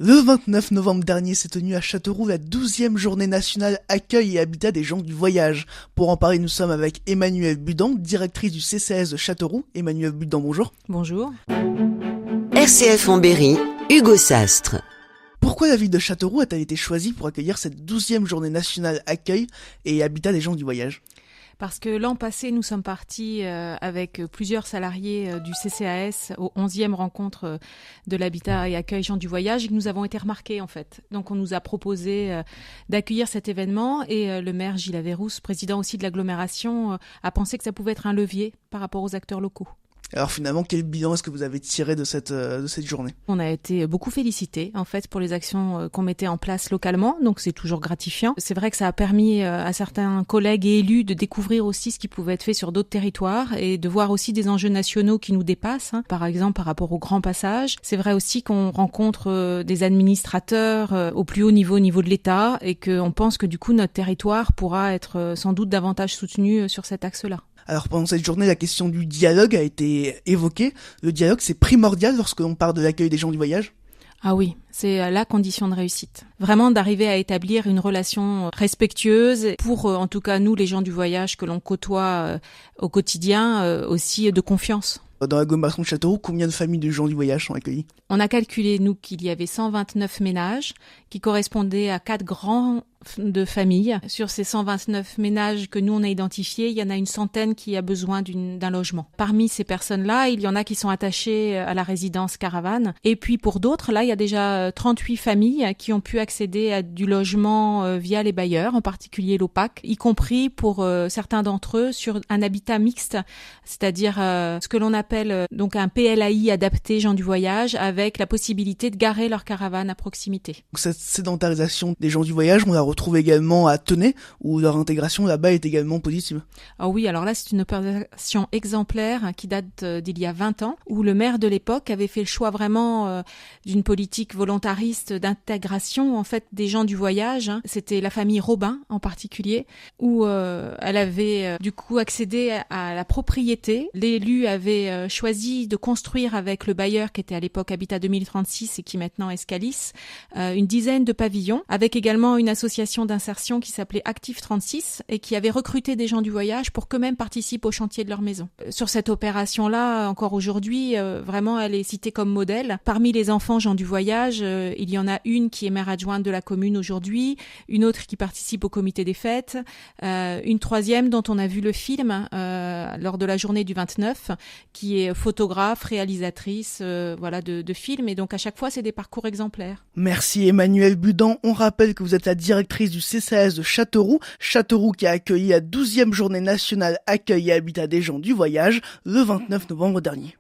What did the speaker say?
Le 29 novembre dernier s'est tenue à Châteauroux la 12e journée nationale accueil et habitat des gens du voyage. Pour en parler, nous sommes avec Emmanuelle Budan, directrice du CCAS de Châteauroux. Emmanuelle Budan, bonjour. Bonjour. RCF en Berry, Hugo Sastre. Pourquoi la ville de Châteauroux a-t-elle été choisie pour accueillir cette 12e journée nationale accueil et habitat des gens du voyage ? Parce que l'an passé, nous sommes partis avec plusieurs salariés du CCAS aux 11e rencontre de l'habitat et accueil gens du voyage et que nous avons été remarqués en fait. Donc on nous a proposé d'accueillir cet événement et le maire Gilles Averrousse, président aussi de l'agglomération, a pensé que ça pouvait être un levier par rapport aux acteurs locaux. Alors finalement, quel bilan est-ce que vous avez tiré de cette journée ? On a été beaucoup félicités en fait pour les actions qu'on mettait en place localement, donc c'est toujours gratifiant. C'est vrai que ça a permis à certains collègues et élus de découvrir aussi ce qui pouvait être fait sur d'autres territoires et de voir aussi des enjeux nationaux qui nous dépassent, par exemple par rapport au grand passage. C'est vrai aussi qu'on rencontre des administrateurs au plus haut niveau de l'État et qu'on pense que du coup notre territoire pourra être sans doute davantage soutenu sur cet axe-là. Alors pendant cette journée, la question du dialogue a été évoquée. Le dialogue, c'est primordial lorsque l'on parle de l'accueil des gens du voyage ? Ah oui, c'est la condition de réussite. Vraiment d'arriver à établir une relation respectueuse pour, en tout cas nous, les gens du voyage que l'on côtoie au quotidien, aussi de confiance. Dans l'agglomération de Châteauroux, combien de familles de gens du voyage sont accueillies ? On a calculé, nous, qu'il y avait 129 ménages qui correspondaient à 4 grands de familles. Sur ces 129 ménages que nous on a identifiés, il y en a une centaine qui a besoin d'un logement. Parmi ces personnes-là, il y en a qui sont attachées à la résidence caravane. Et puis pour d'autres, là, il y a déjà 38 familles qui ont pu accéder à du logement via les bailleurs, en particulier l'OPAC, y compris pour certains d'entre eux sur un habitat mixte, c'est-à-dire ce que l'on appelle donc un PLAI adapté gens du voyage, avec la possibilité de garer leur caravane à proximité. Cette sédentarisation des gens du voyage, on la retrouve également à Tenay, où leur intégration là-bas est également positive. Ah oui, alors là, c'est une opération exemplaire qui date d'il y a 20 ans, où le maire de l'époque avait fait le choix vraiment d'une politique volontariste d'intégration en fait des gens du voyage. C'était la famille Robin en particulier, où elle avait du coup accédé à la propriété. L'élu avait choisi de construire avec le bailleur qui était à l'époque Habitat 2036 et qui maintenant est Scalis, une dizaine de pavillons, avec également une association d'insertion qui s'appelait Active 36 et qui avait recruté des gens du voyage pour qu'eux-mêmes participent au chantier de leur maison. Sur cette opération-là, encore aujourd'hui, vraiment, elle est citée comme modèle. Parmi les enfants gens du voyage, il y en a une qui est maire adjointe de la commune aujourd'hui, une autre qui participe au comité des fêtes, une troisième dont on a vu le film lors de la journée du 29, qui est photographe, réalisatrice de films. Et donc à chaque fois, c'est des parcours exemplaires. Merci Emmanuelle Budan. On rappelle que vous êtes la directrice du CCAS de Châteauroux. Châteauroux qui a accueilli la 12e journée nationale accueil et habitat des gens du voyage le 29 novembre dernier.